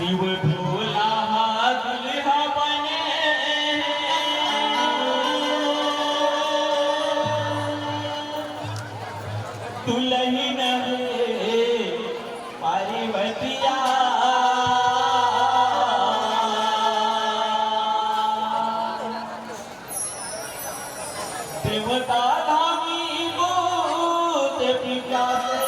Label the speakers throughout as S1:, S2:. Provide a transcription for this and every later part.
S1: शिव भोला दुल्हा बने दुल्हन है पार्वतिया देवता धामी भूत पिचासे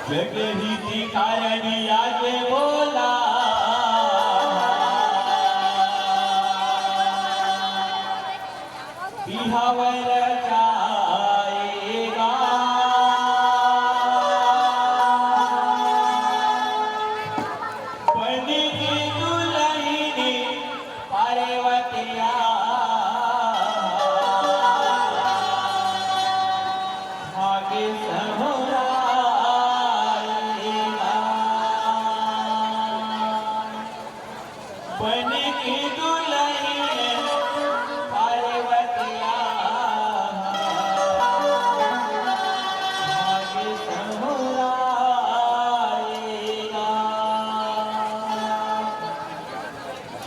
S1: जगहिति कारण आगे बोला बिहावर जाएगा बनी की दुल्हनी पार्वतिया आगे सहोरा बनी की दुल्हन पार्वतिया आगे सहोराएगा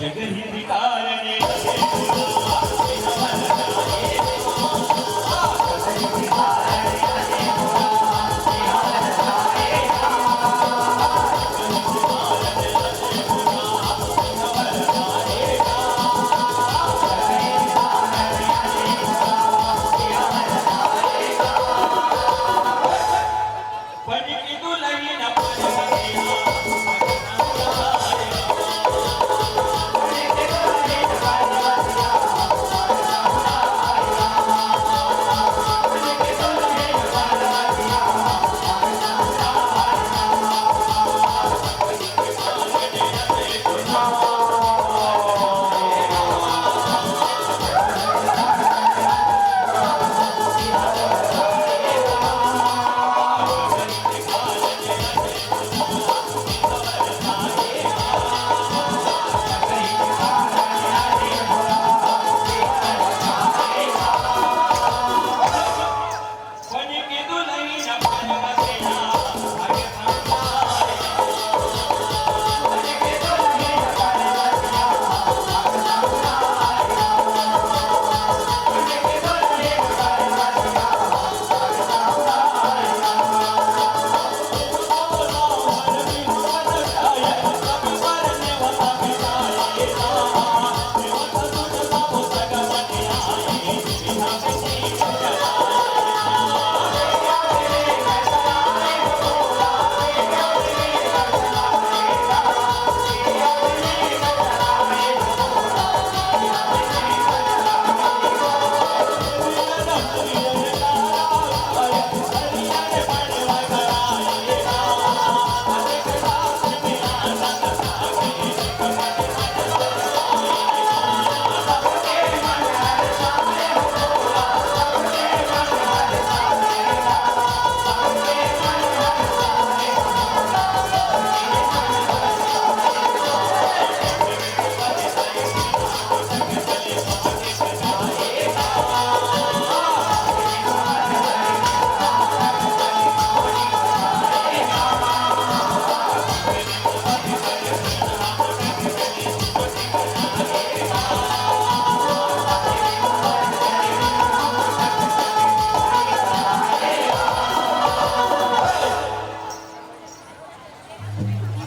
S1: जगहिति कारणे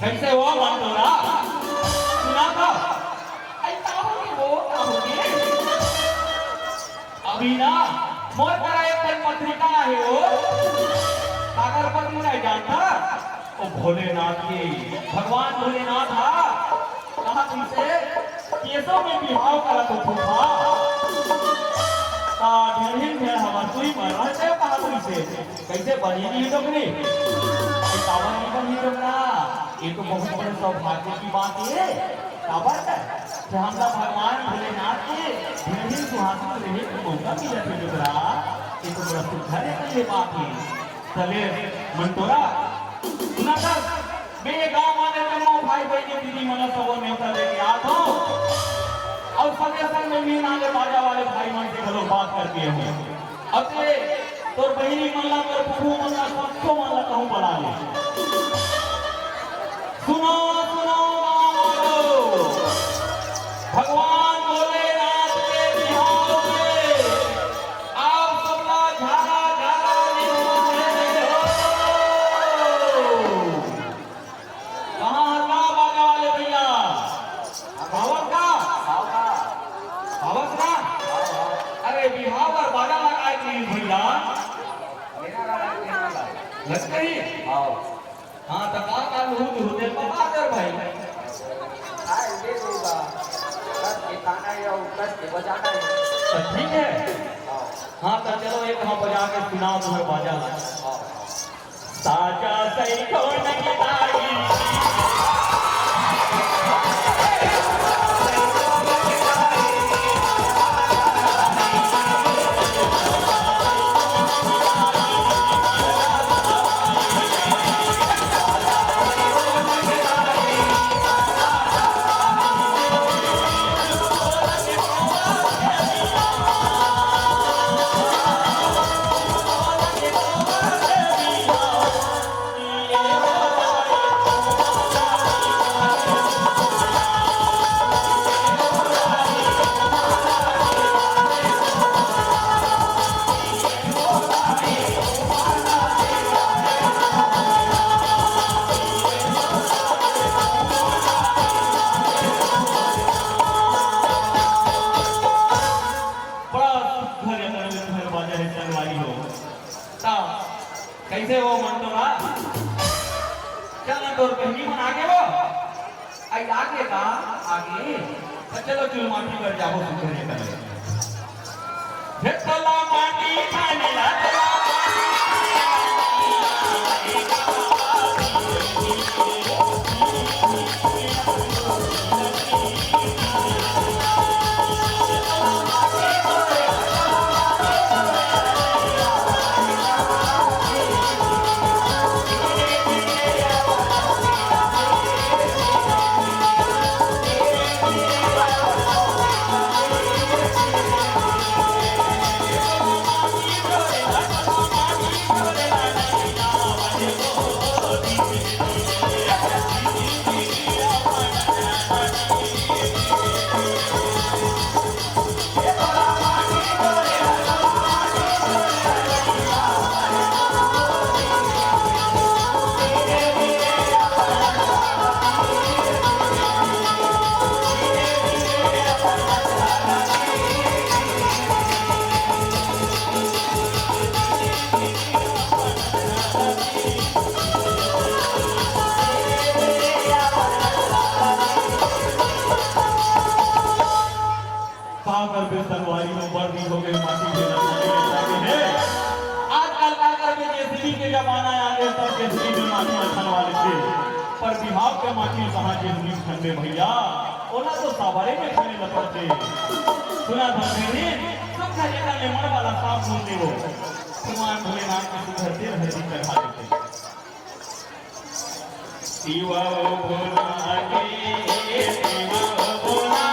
S1: कैसे हुआ मंटोरा सुना था ऐसा होगी वो ना होगी अभी ना मोर पर एक पत्रिका है वो सागर पत्नी नहीं जानता वो भोलेनाथ की भगवान भोलेनाथ था कहा तुमसे केसों में बिहाव करा तो था ढेर ढेर हमार कोई मरना से कहा तुमसे कैसे बनी नहीं डोगरी कावर नहीं बनी डोगरा ये तो बहुत बड़े सौभाग्य की बात है काबर है कि हमला भगवान भोलेनाथ के ढेर सुहासन रहे तो मौका मिला थे डोगरा ये तो बड़ा सुखद है ये बात है चले मंटोरा नगर बे गांव वाले तमाम भाई बहनी दीदी मन सब न्योता लेके आत हो और संगे संग में मीन आगे बाजा वाले भाई मन से घलो बात करके हो अते तोर बहनी मन ला तोर फूफू मन ला सबको मन ला कहूं बना ले सुनो सुनो गाँव भगवान भोलेनाथ के बिहार में आप सबला झाला झाला निभाए हो कहाँ हल्ला बाजा वाले भैया भावत का भावत का अरे बिहार बाजा लगाए थी भैया लगता ही हाँ तो का लूट होते पापा कर भाई
S2: हाय ये होगा बस ये गाना या बस ये बजाना है
S1: तो ठीक है हाँ तो चलो एक वहाँ बजा के सुनाओ तुम्हें बाजा साजा सही कौन गिटारी कैसे हो मंटोरा क्या मंटोर पहली मन आगे हो आई आगे का आगे तो चलो चुल माटी कर जाओ सुधरने का फिर तला माटी खाने ला जमाना आ गया तब जेसबी में माटी रखने वाले थे पर विभाग के माटी कहाँ जेसबी ठंडे भैया ओला तो सावरे में खाने लगते सुना था मैंने सब खरीदा लेमन वाला साफ बोलते हो भगवान भोलेनाथ के सुधरते हरी चढ़ा देते शिवा भोला के शिवा भोला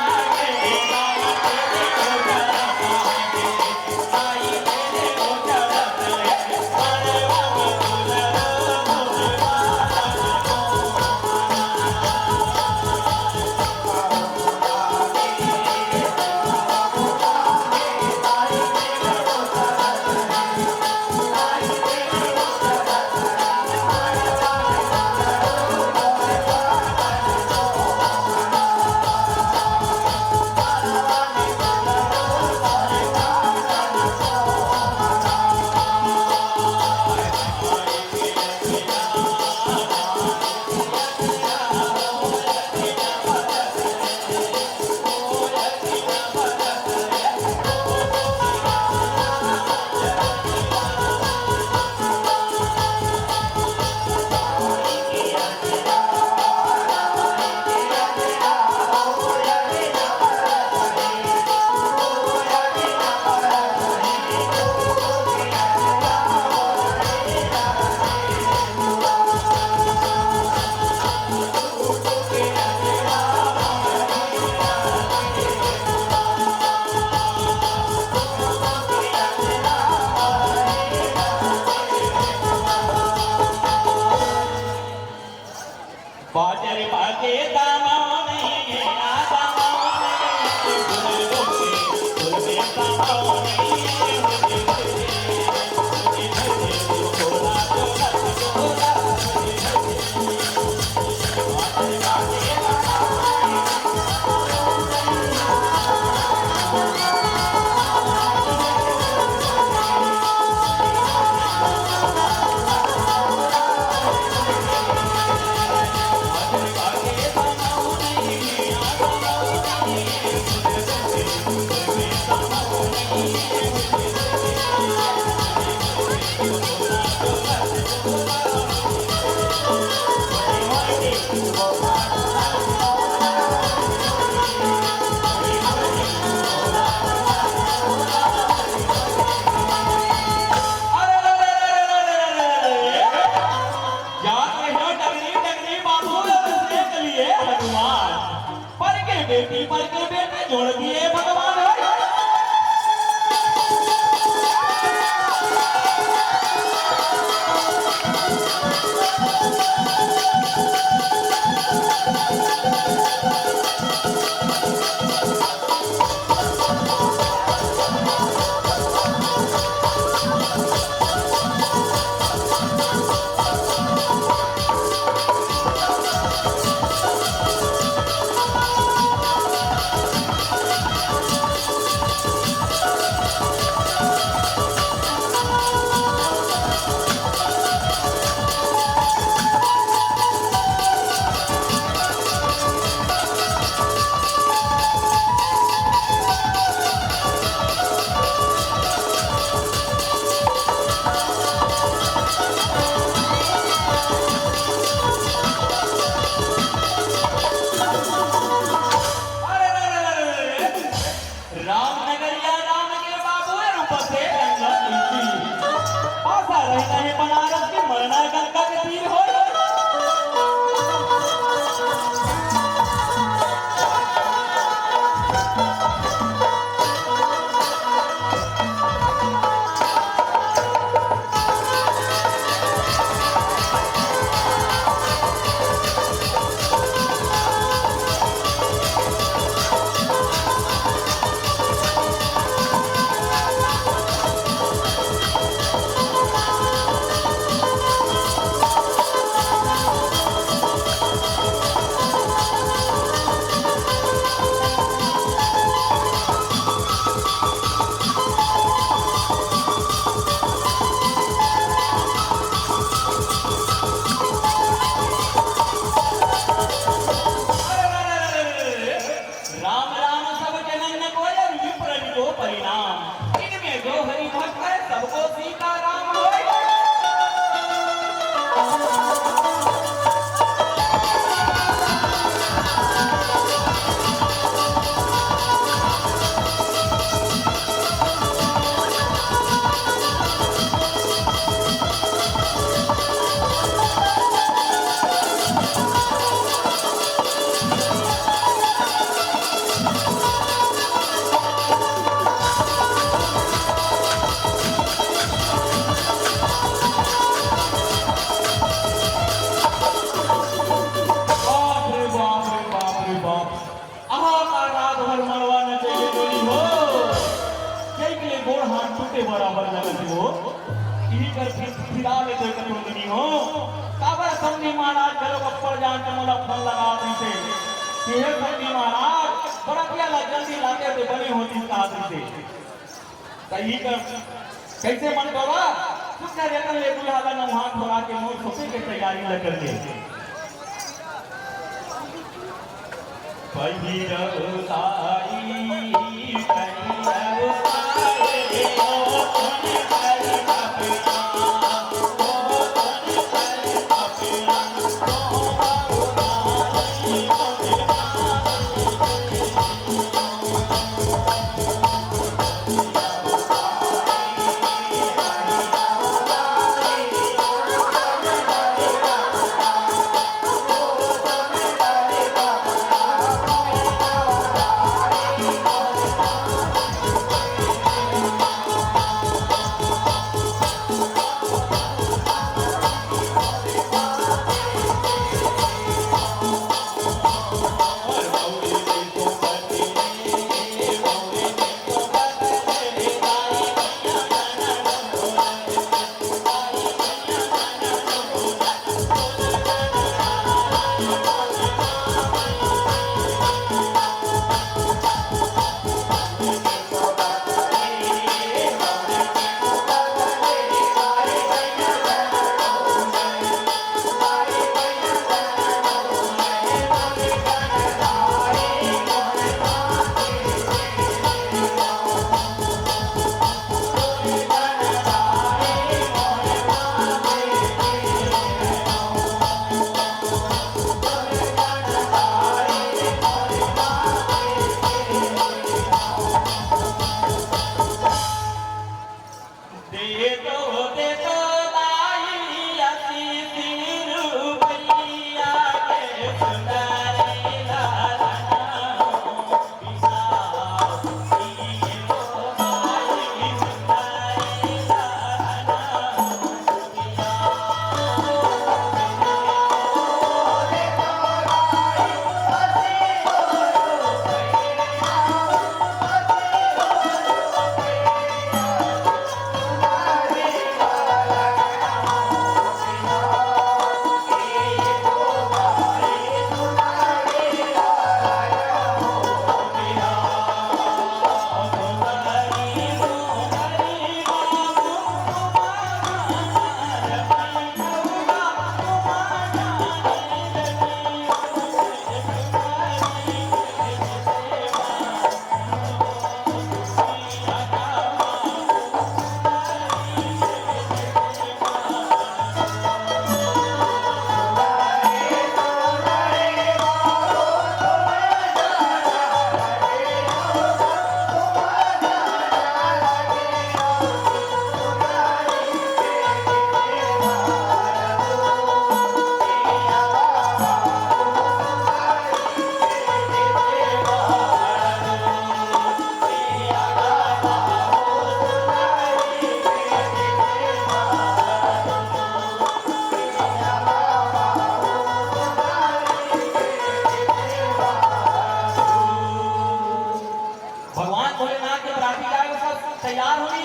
S1: फिरा ले तो कतुंगनी हो काबर समझी महाराज चलो गप्पर जान के मोला फोन लगा दी से कि हे समझी महाराज बरतिया ला जल्दी लाते तो बनी होती कहा से सही कर कैसे मन बाबा कुछ ना रेतन ले दूल्हा ला न हाथ धोरा के मोर सोचे के तैयारी ल कर दे पहिरउताई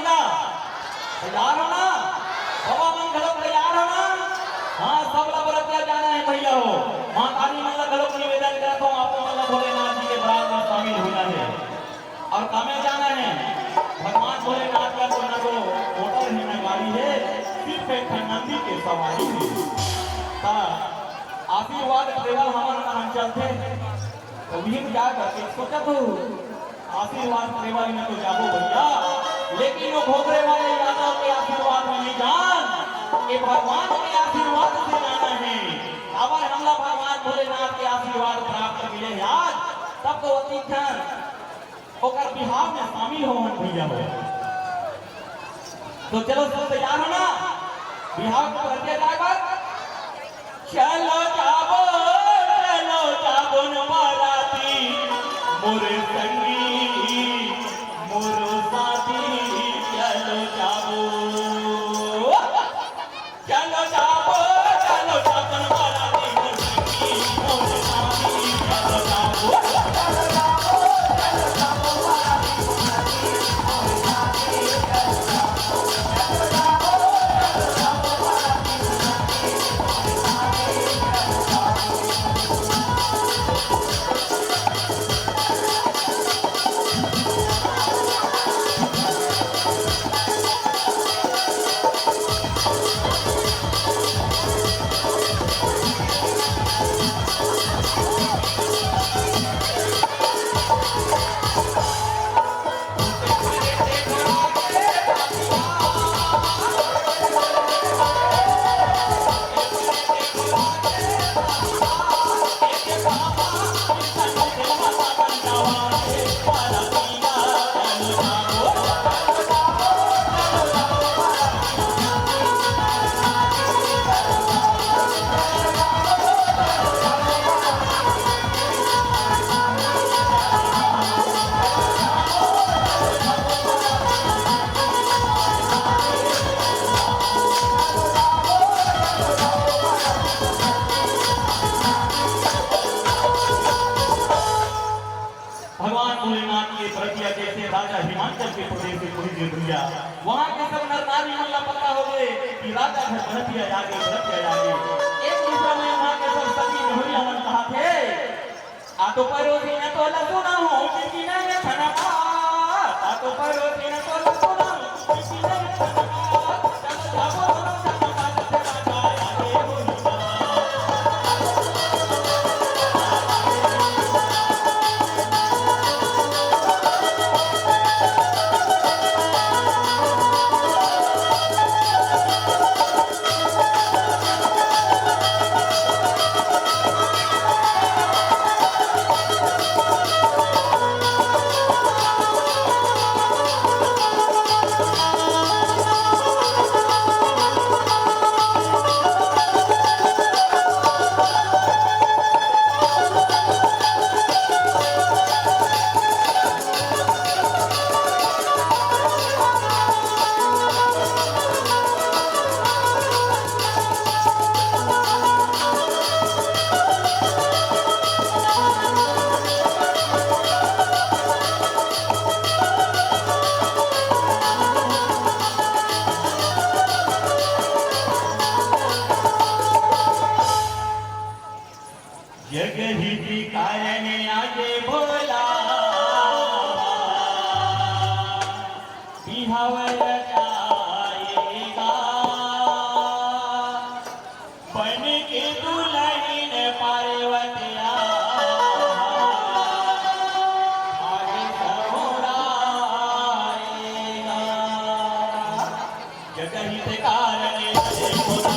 S1: तैयार हो ना बाबा मन घलो तैयार हो ना हाँ सब ला बरतिया जाना है भैया हो मां काली मन ला घलो निवेदन करता हूं आपको मन ला भोलेनाथ जी के बारात में शामिल होना है और कामे जाना है भगवान भोलेनाथ का कोई ना को मोटर है ना गाड़ी है सिर्फ एक नंदी के सवारी है ता आशीर्वाद केवल हमारा हम चलते तो भी क्या करके सोचा तो आशीर्वाद केवल में तो जाबो भैया लेकिन वो भोगरे वाले यादव के आशीर्वाद में नहीं जान ये भगवान के आशीर्वाद से जाना है अगर हमला भगवान भोलेनाथ के आशीर्वाद प्राप्त मिले यार तब तो अति क्षण ओकर बिहार में शामिल हो भैया हो तो चलो सब तैयार हो ना बिहार को करके ड्राइवर चलो जाबो न बाराती मोरे संगी मोरो साथी चलो जाबो न बाराती मोरे संगी मोरे साथी चलो जाबो चलो जाबो के प्रदेश से कोई दे दिया वहां के सब नर नारी मल्ला पता हो गए कि राजा घर बढ़त आगे एक दूसरा में वहां के सब सभी नहुरिया मन कहा थे आ तो परोसी न तो लसुना हो किसी ने खाना आ तो परोसी न तो लसुना हो किसी ने खाना जगहित कारण आगे बोला बिहावर जाएगा बन के दुल्हन पार्वतिया आगे सहोराएगा जगहित कारण आगे बोला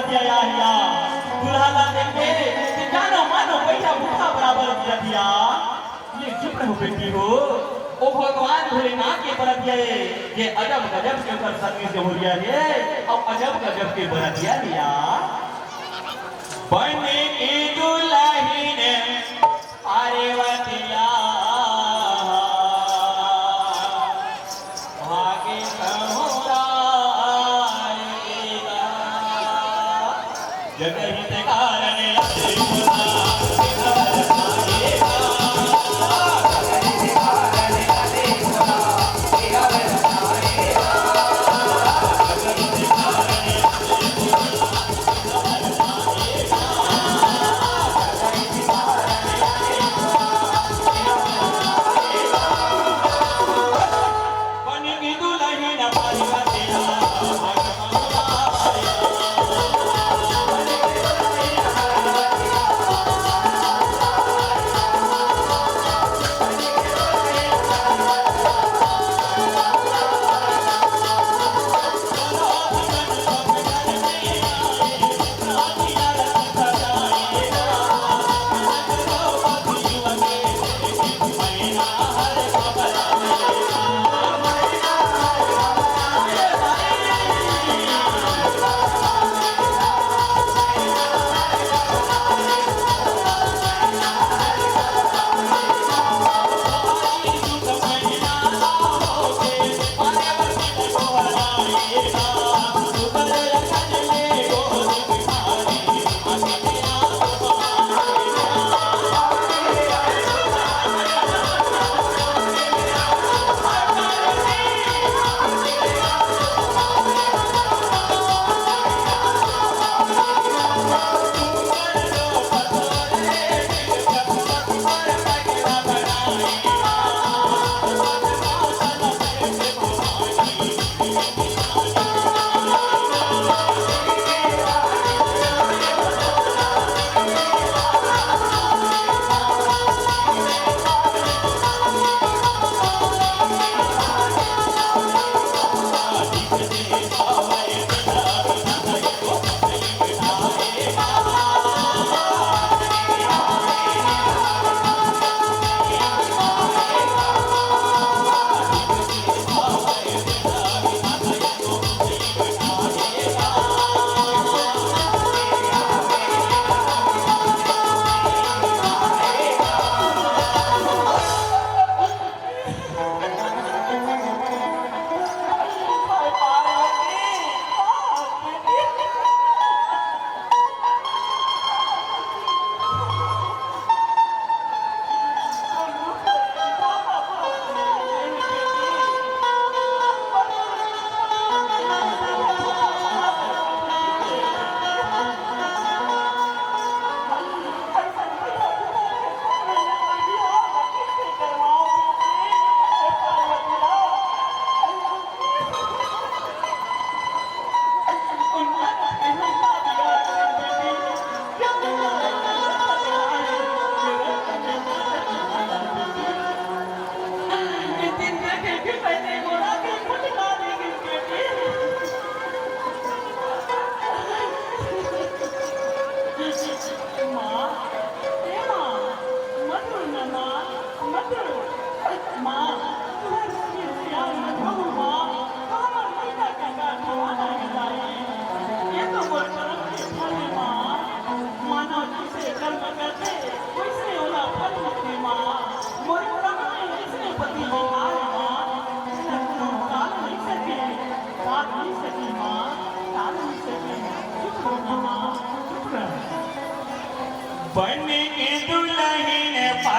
S1: बिहावर जाएगा बेटी हो ओ भगवान भोलेनाथ के बरतिया ये अजब गजब के ऊपर सत्य से हो रिया है और अजब गजब के बरतिया लिया बने की दुल्हन पार्वतिया भागे सहोराएगा जगहित कारण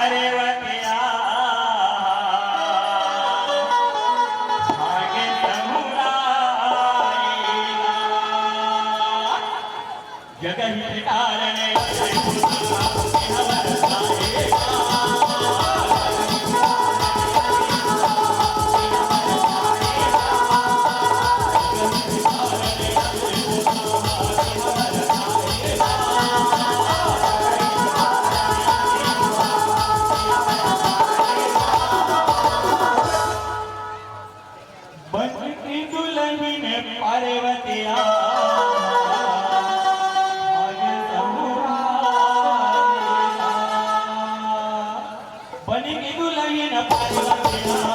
S1: पार्वतिया भाग्य समुराईला जगहित कारणे बनती दुल्हन पार्वतिया भाग्य समुराईला बनती दुल्हन पार्वतिया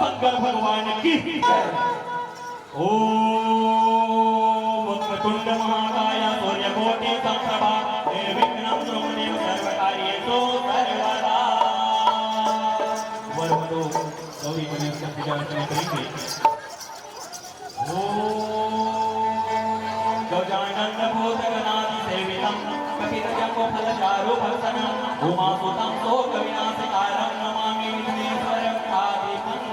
S1: भाग्य भगवान की ओम वक्रतुंड महाकाय सूर्यकोटि समप्रभा निर्विघ्नं कुरुदेव सर्वकार्येषु सर्वदा वरवधू गौरी गणेश का पूजा अर्चना करेंगे। ओम गजानन भूतगणाधि सेवितं कपितजम्बो फलचारुभक्षणं उमासुतं शोकविनाशकारं नमामि विघ्नेश्वरं आदिपङ्कजम्।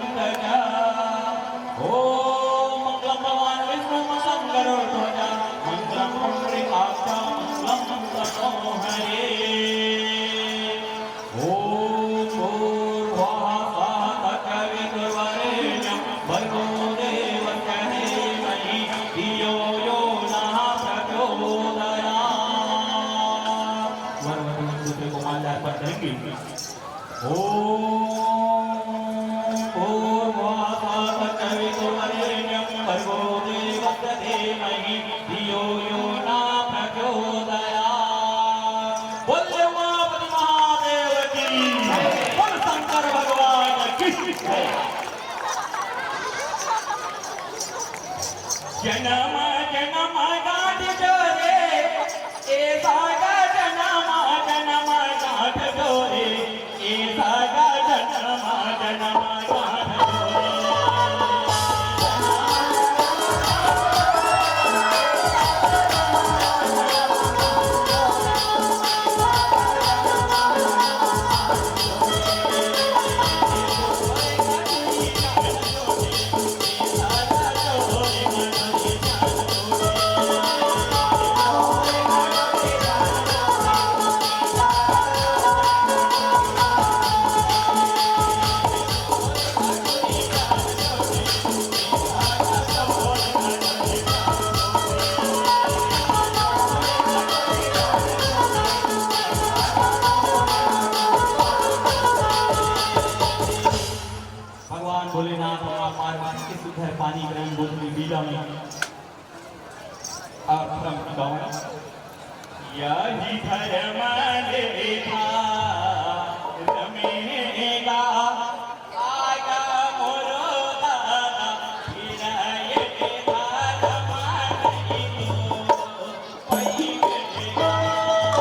S1: ओम मंगलम भगवान विष्णु मंगलम गरुड़ध्वज मंगलम पुंडरीकाक्ष मंगलम सनोहरे। ओम भूर्भुवः स्वः तत्सवितुर्वरेण्यं भर्गो देवस्य धीमहि धियो यो नः प्रचोदयात्। वरवधू दूसरे को माला अर्पण करेंगे। ओम भर्गो देवस्य धीमहि धियो यो नः प्रचोदयात्। बोले उमापति महादेव की बोल शंकर भगवान की जन्म जन्म गाठ जोरे ए सागा जन्म जन्म गाठ जोरे ए सागा जन्म जन्म गाठ लीला में आश्रम गाँव यही धर्म लेखा रमेगा आगा मोरो दादा फिर ये धर्म नहीं तो वही बेगा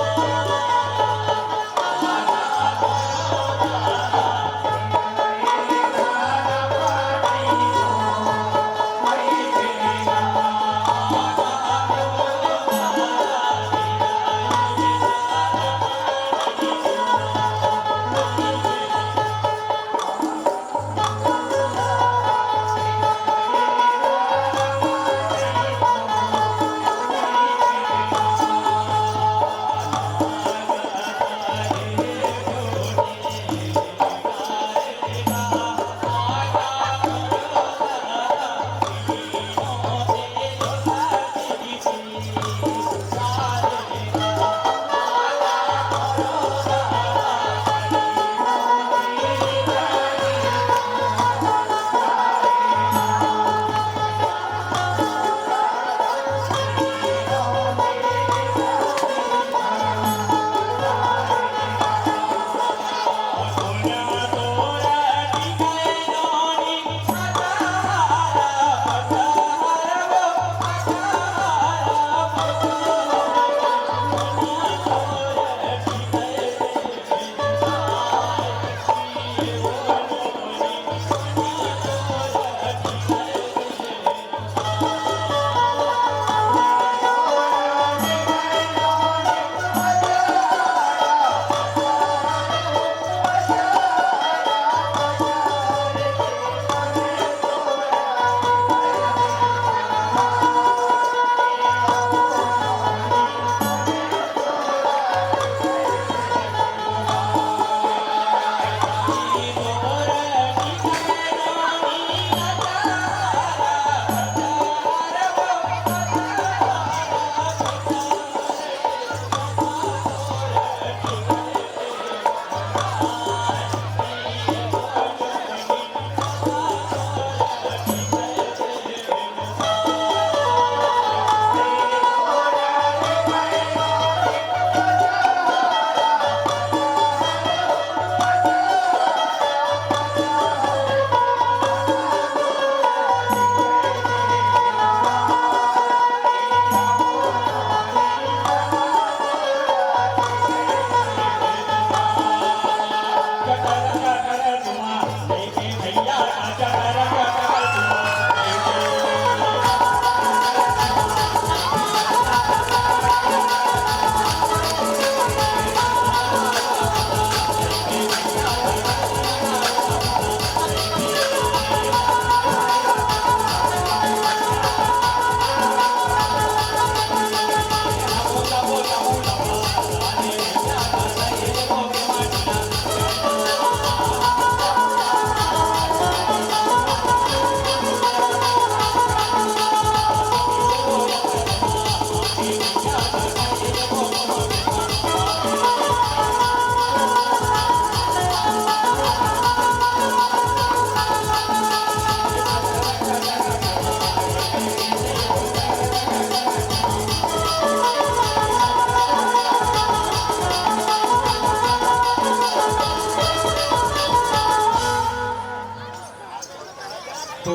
S1: तो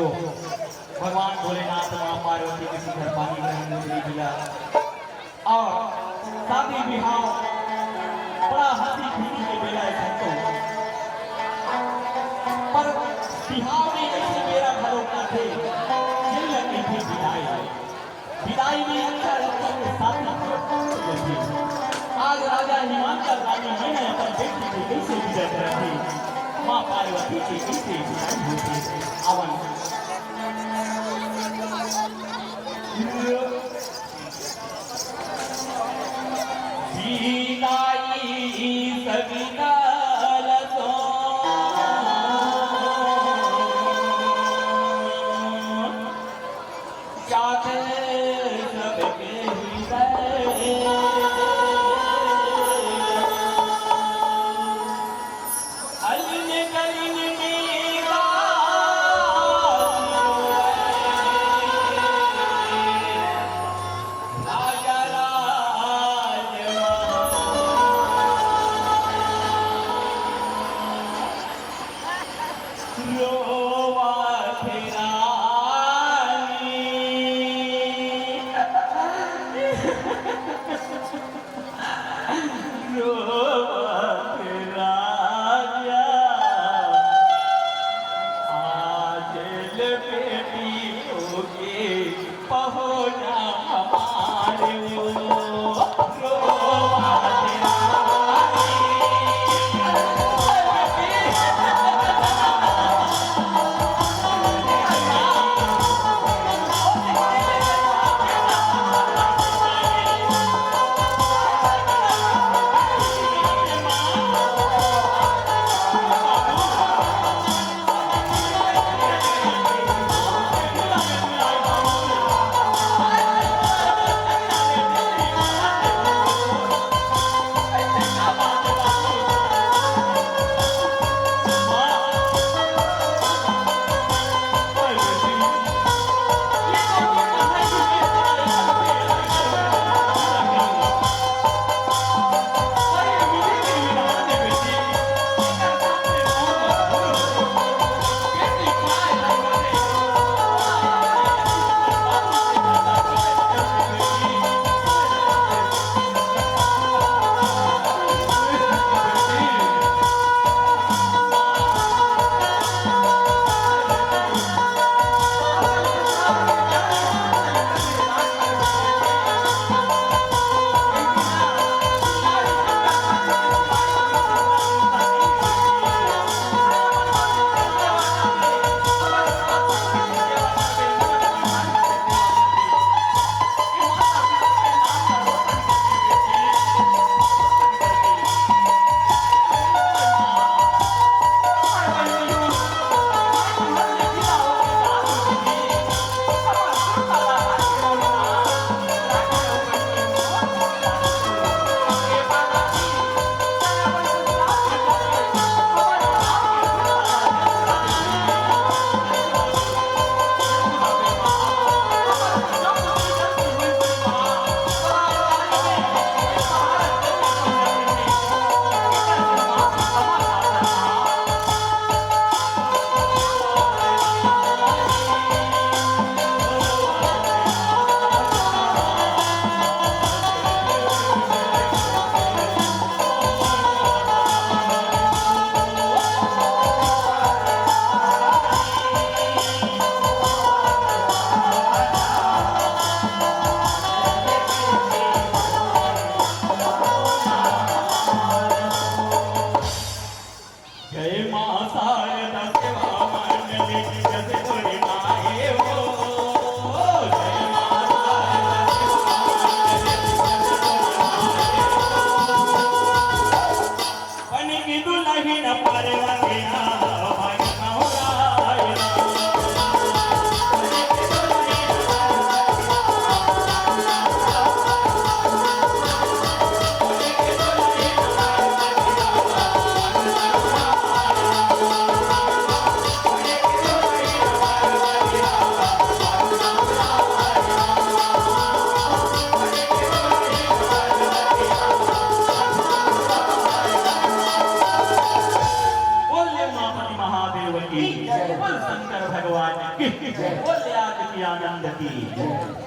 S1: भगवान भोलेनाथ माँ पार्वती के शिखर पानी नहीं मिला और शादी विवाह बड़ा हंसी खुशी के बेला संतो पर बिहार में जैसे मेरा घरों का थे दिल लगी थी विदाई में अच्छा लगता है साथी आज राजा हिमांचल रानी मैंने अपन बेटी को कैसे विजय कर रही माँ पार्वती की कैसे विदाई होती अवन सविता लसो चाहे सबके हृदय अलिन गलिन मेरा देती